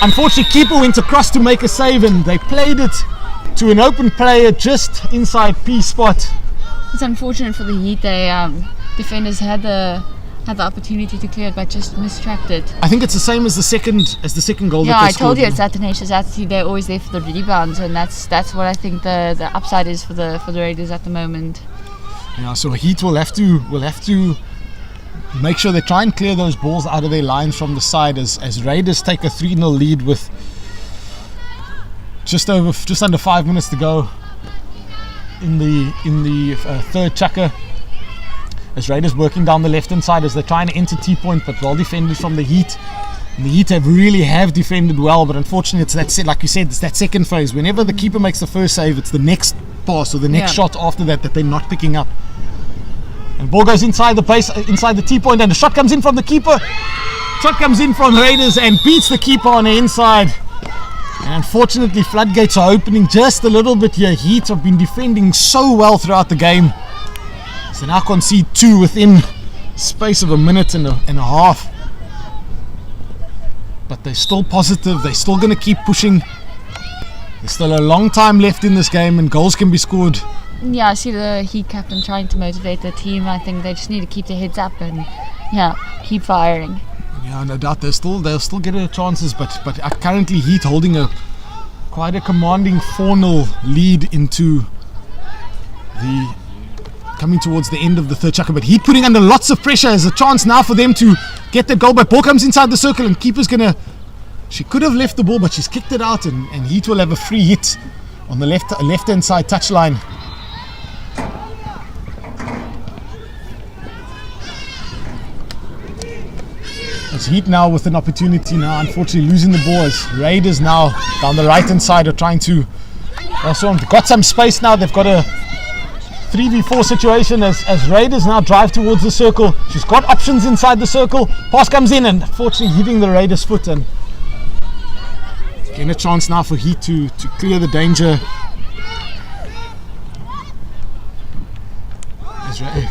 unfortunately keeper went across to make a save, and they played it to an open player just inside P spot. It's unfortunate for the Heat. They defenders had the opportunity to clear it, but just mistrapped it. I think it's the same as the second goal. Yeah, that they I told scored. you it's that tenacious attitude. They're always there for the rebounds, and that's what I think the upside is for the Raiders at the moment. Yeah, so Heat will have to make sure they try and clear those balls out of their lines from the side as Raiders take a 3-0 lead with just under 5 minutes to go in the third chukker. As Raiders working down the left hand side as they're trying to enter T-point, but well defended from the Heat. And the Heat have defended well, but unfortunately it's like you said, it's that second phase. Whenever the keeper makes the first save, it's the next pass or the next shot after that they're not picking up. And ball goes inside the T-point, and the shot comes in from the keeper. Shot comes in from Raiders and beats the keeper on the inside. And unfortunately, floodgates are opening just a little bit here. Heat have been defending so well throughout the game. So now concede 2 within space of a minute and a half. But they're still positive. They're still going to keep pushing. There's still a long time left in this game, and goals can be scored. Yeah, I see the Heat captain trying to motivate the team. I think they just need to keep their heads up and keep firing. Yeah, no doubt they'll still get their chances, but currently Heat holding quite a commanding 4-0 lead into coming towards the end of the third chukker. But Heat putting under lots of pressure. There's a chance now for them to get the goal, but ball comes inside the circle, and keeper's she could have left the ball, but she's kicked it out, and Heat will have a free hit on the left hand side touchline. It's Heat now with an opportunity now, unfortunately losing the ball, as Raiders now down the right hand side are trying to they've got some space now. They've got a 3v4 situation as Raiders now drive towards the circle. She's got options inside the circle. Pass comes in, and unfortunately hitting the Raiders' foot, and getting a chance now for Heat to clear the danger.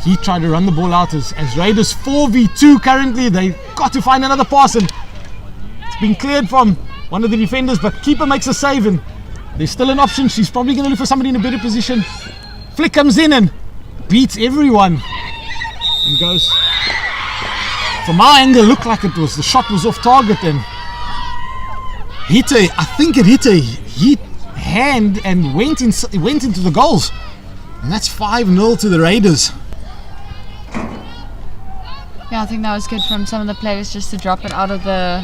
Heat trying to run the ball out as Raiders 4v2 currently. They've got to find another pass, and it's been cleared from one of the defenders, but keeper makes a save, and there's still an option. She's probably going to look for somebody in a better position. Flick comes in and beats everyone and goes. From our angle, looked like the shot was off target, and I think it hit a Heat hand and went into the goals. And that's 5-0 to the Raiders. Yeah, I think that was good from some of the players just to drop it out of the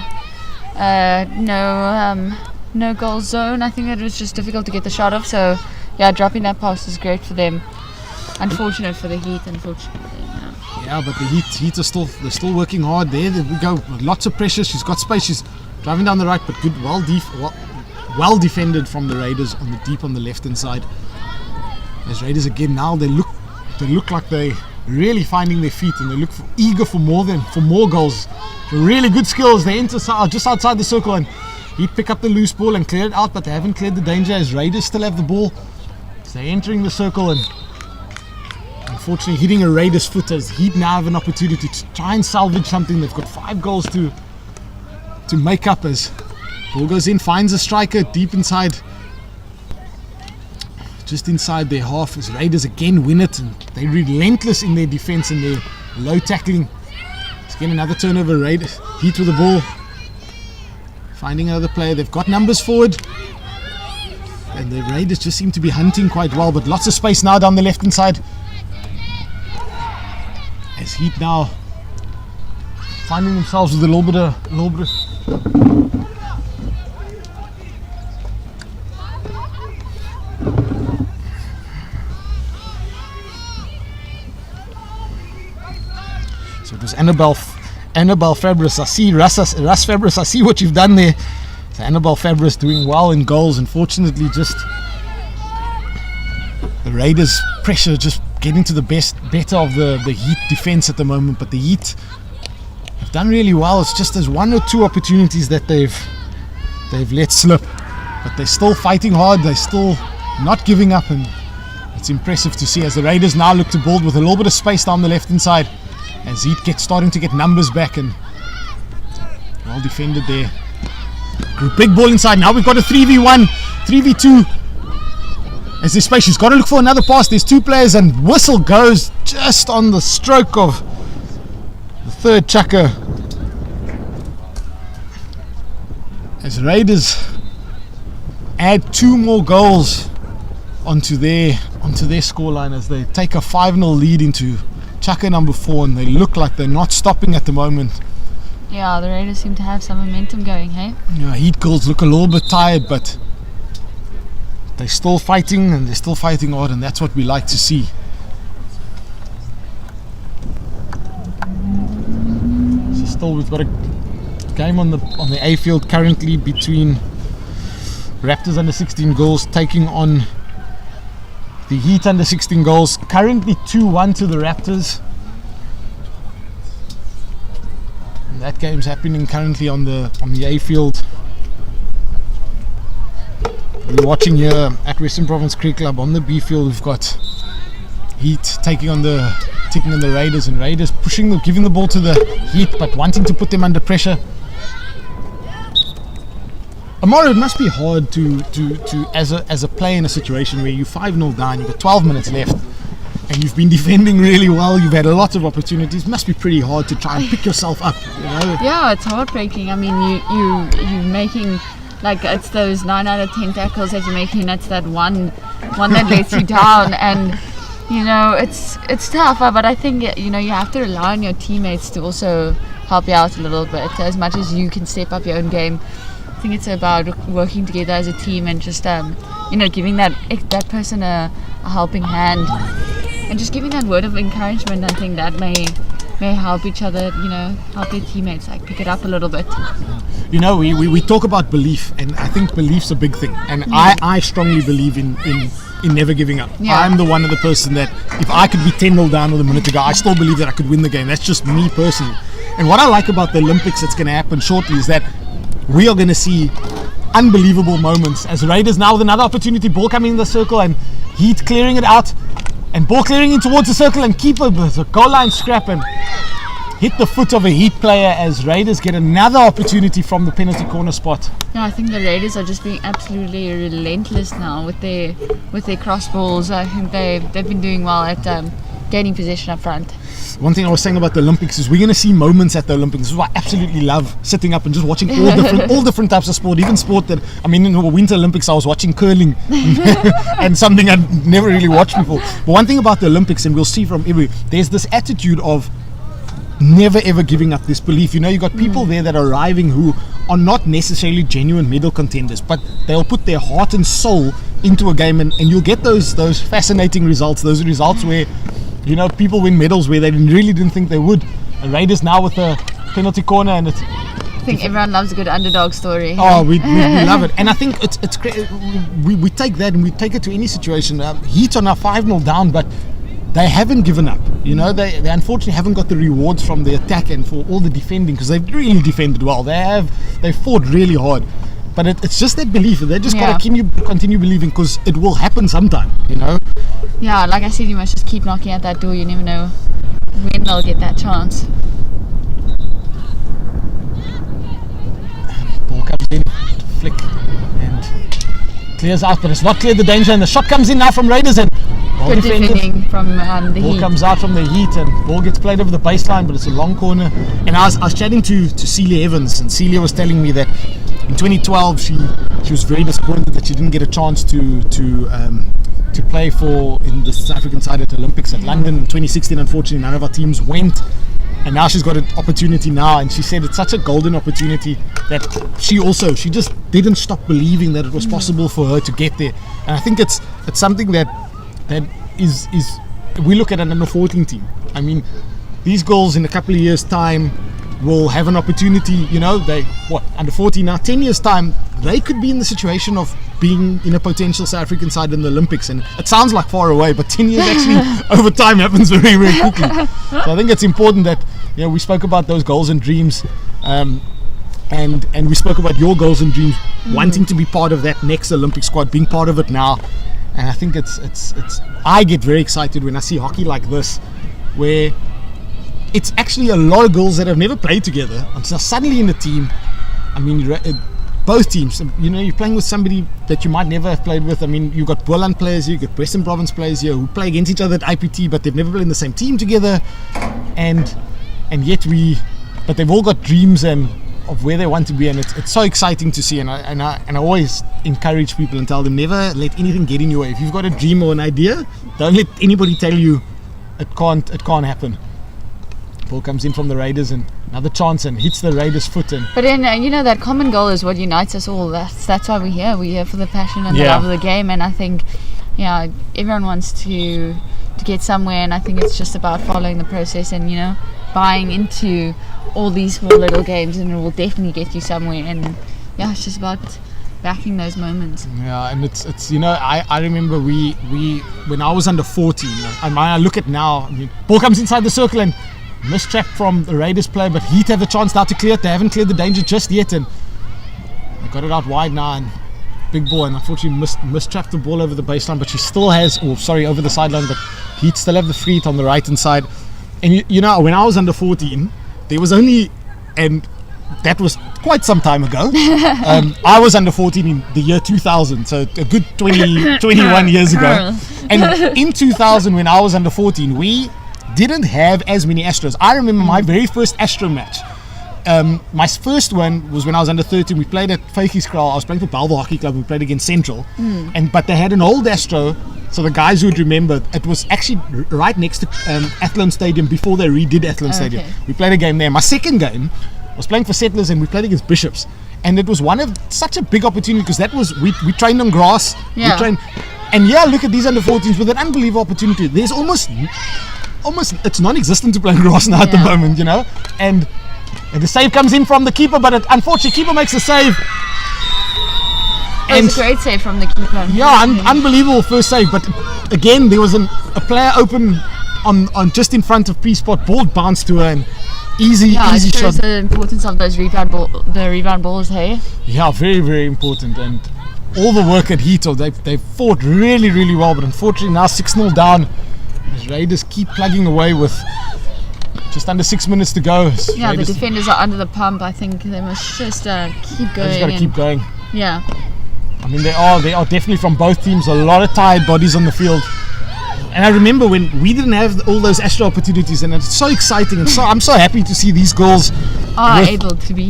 no goal zone. I think it was just difficult to get the shot off. So yeah, dropping that pass is great for them. Unfortunate for the Heat, unfortunately. Yeah, but the Heat are still working hard there. There we go. Lots of pressure. She's got space. She's Driving down the right, but good, well defended from the Raiders on the left hand side. As Raiders again now they look like they really finding their feet, and they look eager for more goals. Really good skills. They enter just outside the circle, and he pick up the loose ball and clear it out, but they haven't cleared the danger as Raiders still have the ball. So they're entering the circle, and unfortunately hitting a Raiders foot as Heat now have an opportunity to try and salvage something. They've got 5 goals to make up as ball goes in, finds a striker deep inside, just inside their half, as Raiders again win it, and they're relentless in their defense and their low tackling. It's again another turnover. Raiders Heat with the ball, finding another player. They've got numbers forward, and the Raiders just seem to be hunting quite well, but lots of space now down the left hand side as Heat now finding themselves with a little bit of so it was Annabelle Fabris. I see Russ Fabris, I see what you've done there. So Annabelle Fabris doing well in goals. Unfortunately, just the Raiders pressure just getting to the better of the Heat defense at the moment, but the Heat have done really well. It's just there's 1 or 2 opportunities that they've let slip, but they're still fighting hard. They're still not giving up, and it's impressive to see as the Raiders now look to build with a little bit of space down the left hand side as Heat starting to get numbers back, and well defended there. Big ball inside. Now we've got a 3v1, 3v2. As this space, she's got to look for another pass. There's 2 players, and whistle goes just on the stroke of the third chucker. As Raiders add 2 more goals onto their scoreline as they take a 5-0 lead into chucker number 4, and they look like they're not stopping at the moment. Yeah, the Raiders seem to have some momentum going, hey? Yeah, Heat girls look a little bit tired, but they're still fighting, and they're still fighting hard, and that's what we like to see. So still we've got a game on the A field currently between Raptors under 16 goals taking on the Heat under 16 goals. Currently 2-1 to the Raptors. And that game's happening currently on the A field. We're watching here at Western Province Cricket Club on the B field. We've got Heat taking on the Raiders, and Raiders giving the ball to the Heat, but wanting to put them under pressure. Amaro, it must be hard to as a player in a situation where you're 5-0 down, you've got 12 minutes left, and you've been defending really well. You've had a lot of opportunities. It must be pretty hard to try and pick yourself up. You know? Yeah, it's heartbreaking. I mean, you're making. Like, it's those 9 out of 10 tackles that you're making, that's that one that lets you down, and you know it's tough, but I think you have to rely on your teammates to also help you out a little bit as much as you can step up your own game. I think it's about working together as a team and just giving that person a helping hand and just giving that word of encouragement. I think that may help each other, help their teammates pick it up a little bit. We talk about belief, and I think belief's a big thing, and I strongly believe in never giving up. Yeah. I'm the one of the person that if I could be 10-0 down with a minute to go, I still believe that I could win the game. That's just me personally. And what I like about the Olympics that's going to happen shortly is that we are going to see unbelievable moments as Raiders now with another opportunity, ball coming in the circle and Heat clearing it out, and ball clearing in towards the circle, and keeper a goal line scrap and hit the foot of a Heat player as Raiders get another opportunity from the penalty corner spot. Yeah, I think the Raiders are just being absolutely relentless now with their cross balls. I think they've been doing well at gaining possession up front. One thing I was saying about the Olympics is we're going to see moments at the Olympics. This is why I absolutely love sitting up and just watching all different types of sport, even sport that, in the Winter Olympics I was watching curling and something I'd never really watched before. But one thing about the Olympics, and we'll see from there's this attitude of never ever giving up, this belief. You got people there that are arriving who are not necessarily genuine medal contenders, but they'll put their heart and soul into a game, and you'll get those fascinating results, those results where people win medals where they really didn't think they would. And Raiders now with a penalty corner, and I think everyone loves a good underdog story. Oh, we love it, and I think it's we take that and we take it to any situation. Heat are now 5-0 down, but they haven't given up. You know, they unfortunately haven't got the rewards from the attack and for all the defending, because they've really defended well. They fought really hard, but it's just that belief. They just got to continue believing, because it will happen sometime. You know. Yeah, like I said, you must just keep knocking at that door. You never know when they'll get that chance. Ball comes in, flick, and clears out, but it's not cleared the danger, and the shot comes in now from Raiders, and good defending from the ball Heat. comes out from the Heat, and ball gets played over the baseline, but it's a long corner. And I was chatting to Celia Evans, and Celia was telling me that in 2012 she was very disappointed that she didn't get a chance to play in the South African side at Olympics at London. In 2016, unfortunately, none of our teams went. And now she's got an opportunity now, and she said it's such a golden opportunity that she just didn't stop believing that it was possible for her to get there. And I think it's something that is we look at an under 14 team. I mean, these girls in a couple of years' time will have an opportunity. You know, under 14 now, 10 years' time, they could be in the situation of being in a potential South African side in the Olympics. And it sounds like far away, but 10 years actually over time happens very, very quickly. So I think it's important that, you know, we spoke about those goals and dreams, and we spoke about your goals and dreams, wanting to be part of that next Olympic squad, being part of it now. And I think it's I get very excited when I see hockey like this, where it's actually a lot of girls that have never played together and so suddenly in the team. I mean, both teams, you know, you're playing with somebody that you might never have played with. I mean, you've got Boland players here, you've got Western Province players here who play against each other at IPT, but they've never played in the same team together, and yet but they've all got dreams and of where they want to be, and it's so exciting to see. And I always encourage people and tell them, never let anything get in your way. If you've got a dream or an idea, don't let anybody tell you it can't happen. Ball comes in from the Raiders, and another chance, and hits the Raiders' foot. But then you know, that common goal is what unites us all. That's why we're here. We're here for the passion and the love of the game. And I think, everyone wants to get somewhere, and I think it's just about following the process and, you know, buying into all these small little games, and it will definitely get you somewhere. And it's just about backing those moments. Yeah, and it's you know, I remember we when I was under 14, and I look at now, I mean, ball comes inside the circle and mistrap from the Raiders player, but Heat have a chance now to clear it. They haven't cleared the danger just yet, and they got it out wide now, and big ball, and unfortunately mistrapped the ball over the baseline, but she still has, over the sideline, but Heat still have the free hit on the right hand side. And you know, when I was under 14, there was only, and that was quite some time ago, I was under 14 in the year 2000, so a good 21 years ago. And in 2000, when I was under 14, we didn't have as many Astros. I remember my very first Astro match. My first one was when I was under 13. We played at Fakieskraal. I was playing for Bellville Hockey Club. We played against Central, but they had an old Astro. So the guys who would remember, it was actually right next to Athlone Stadium before they redid Athlone Stadium. We played a game there. My second game was playing for Settlers, and we played against Bishops. And it was such a big opportunity, because that was we trained on grass. Yeah. We trained, and look at these under 14s with an unbelievable opportunity. There's almost it's non-existent to play on grass now at the moment, you know. And the save comes in from the keeper, but unfortunately, keeper makes a save. It was a great save from the keeper. Yeah, unbelievable first save. But again, there was a player open on just in front of P-spot. Ball bounced to her, and easy shot. The importance of those rebound balls, hey? Yeah, very, very important. And all the work at Heat, they fought really, really well. But unfortunately, now 6-0 down. The Raiders keep plugging away with just under 6 minutes to go. Yeah, the defenders are under the pump. I think they must just keep going. They just got to keep going. Yeah. I mean, they are definitely from both teams. A lot of tired bodies on the field. And I remember when we didn't have all those Astro opportunities, and it's so exciting, and I'm so happy to see these girls able to be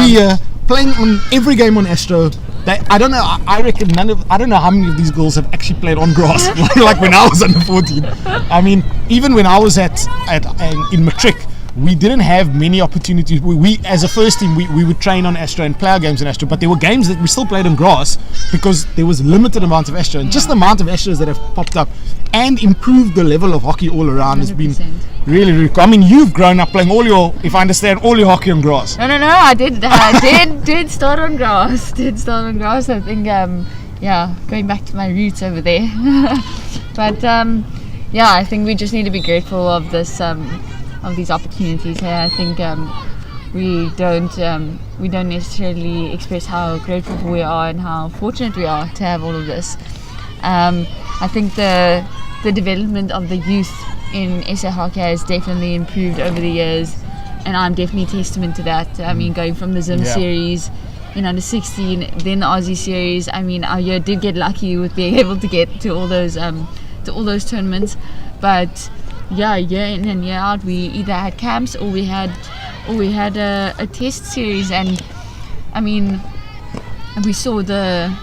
here, playing on every game on Astro. I don't know. I reckon I don't know how many of these girls have actually played on grass like when I was under 14. I mean, even when I was in matric, we didn't have many opportunities. We as a first team, we would train on Astro and play our games on Astro, but there were games that we still played on grass because there was limited amount of Astro, and just the amount of Astros that have popped up and improved the level of hockey all around 100%. Has been really, really cool. I mean, you've grown up playing all your, if I understand, all your hockey on grass. No, I did start on grass. I think, going back to my roots over there. But I think we just need to be grateful of this. Of these opportunities here. I think we don't necessarily express how grateful we are and how fortunate we are to have all of this. I think the development of the youth in SA hockey has definitely improved over the years, and I'm definitely testament to that. I mean, going from the Zim series in under 16, then the Aussie series. I mean, our year did get lucky with being able to get to all those tournaments, but year in and year out, we either had camps or we had a test series, and I mean, we saw the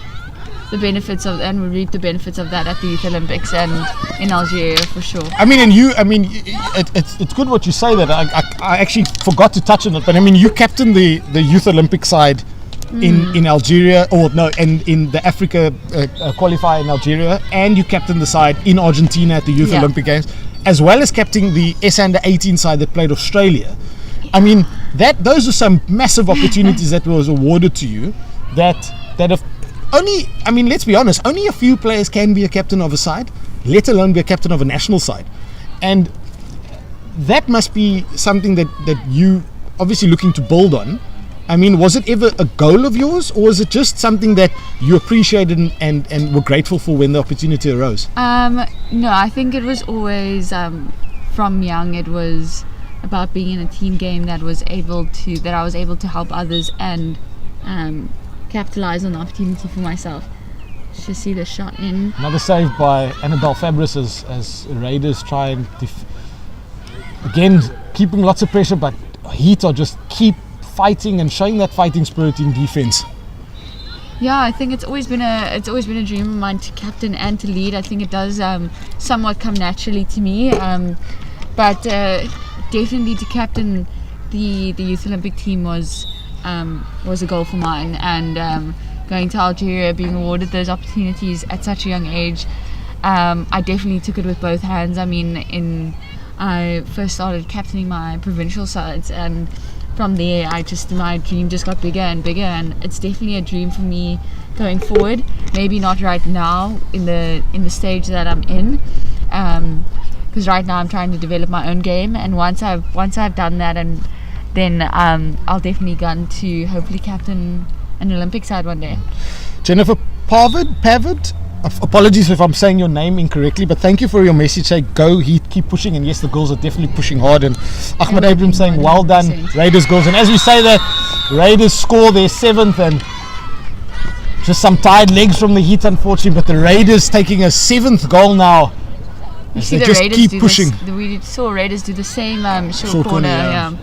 benefits of, and we reaped the benefits of that at the Youth Olympics and in Algeria for sure. I mean, it's good what you say that. I actually forgot to touch on it, but I mean, you captained the Youth Olympic side in Algeria, and in the Africa qualifier in Algeria, and you captained the side in Argentina at the Youth Olympic Games, as well as captaining the S&18 side that played Australia. I mean, those are some massive opportunities that was awarded to you that have only, I mean, let's be honest, only a few players can be a captain of a side, let alone be a captain of a national side. And that must be something that you obviously looking to build on. I mean, was it ever a goal of yours, or was it just something that you appreciated and were grateful for when the opportunity arose? No, I think it was always, from young, it was about being in a team game that I was able to help others and capitalize on the opportunity for myself. Just see the shot in. Another save by Annabelle Fabris as Raiders try and again keeping lots of pressure, but Heat are just keep fighting and showing that fighting spirit in defense. Yeah, I think it's always been a dream of mine to captain and to lead. I think it does somewhat come naturally to me, but definitely to captain the Youth Olympic team was a goal for mine, and going to Algeria, being awarded those opportunities at such a young age, I definitely took it with both hands. I mean, I first started captaining my provincial sides, and from there my dream just got bigger and bigger, and it's definitely a dream for me going forward. Maybe not right now in the stage that I'm in, because right now I'm trying to develop my own game, and once I've done that, and then I'll definitely go to hopefully captain an Olympic side one day. Jennifer Pavid, apologies if I'm saying your name incorrectly, but thank you for your message. Say go Heat, keep pushing, and yes, the girls are definitely pushing hard. And Ahmed Abram saying well done, Raiders girls. And as we say that, Raiders score their 7th, and just some tired legs from the Heat, unfortunately, but the Raiders taking a 7th goal now. You see, they the just Raiders keep pushing. We saw Raiders do the same short corner. Yeah.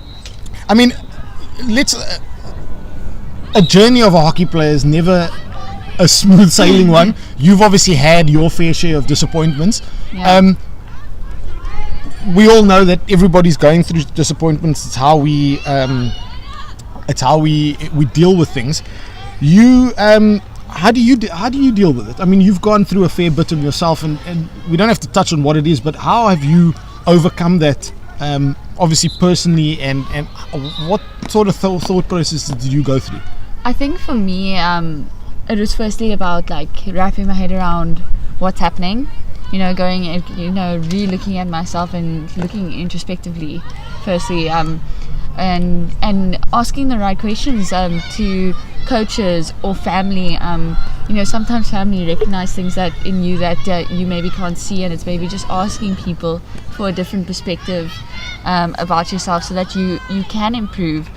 I mean, a journey of a hockey player is never a smooth sailing one. You've obviously had your fair share of disappointments. Yeah. We all know that everybody's going through disappointments. It's how we deal with things. You how do you deal with it? I mean, you've gone through a fair bit of yourself, and we don't have to touch on what it is, but how have you overcome that? Obviously personally, and what sort of thought processes did you go through? I think for me, it was firstly about like wrapping my head around what's happening, going and re-looking at myself and looking introspectively firstly, and asking the right questions to coaches or family. Sometimes family recognize things that in you that you maybe can't see, and it's maybe just asking people for a different perspective about yourself so that you can improve.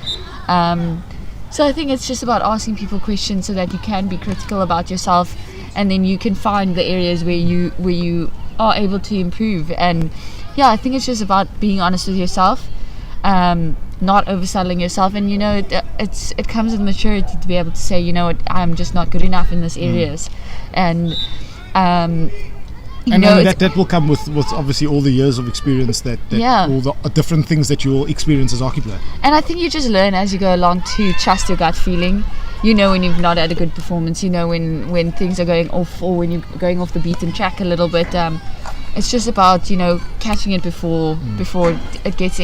So I think it's just about asking people questions so that you can be critical about yourself, and then you can find the areas where you are able to improve. And yeah, I think it's just about being honest with yourself, not overselling yourself, and it comes with maturity to be able to say, I'm just not good enough in this areas, and And that will come with obviously all the years of experience that all the different things that you will experience as a hockey player. And I think you just learn as you go along to trust your gut feeling. You know when you've not had a good performance. You know when things are going off, or when you're going off the beaten track a little bit. It's just about catching it before it gets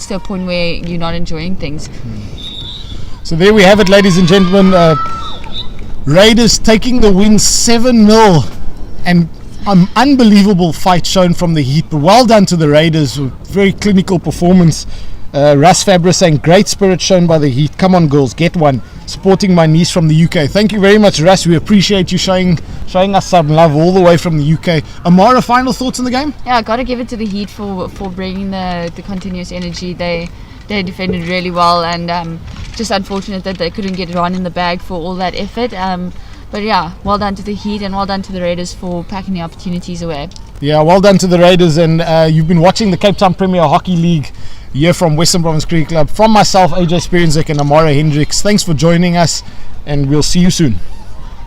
to a point where you're not enjoying things. So there we have it, ladies and gentlemen. Raiders taking the win 7-0, and an unbelievable fight shown from the Heat. But well done to the Raiders. Very clinical performance. Russ Fabra saying great spirit shown by the Heat. Come on girls, get one. Supporting my niece from the UK. Thank you very much, Russ. We appreciate you showing us some love all the way from the UK. Amara, final thoughts on the game? Yeah, I got to give it to the Heat for bringing the continuous energy. They defended really well, and just unfortunate that they couldn't get it on in the bag for all that effort. But yeah, well done to the Heat, and well done to the Raiders for packing the opportunities away. Yeah, well done to the Raiders. And you've been watching the Cape Town Premier Hockey League here from Western Province Cricket Club. From myself, AJ Spierenzek, and Amara Hendricks, thanks for joining us, and we'll see you soon.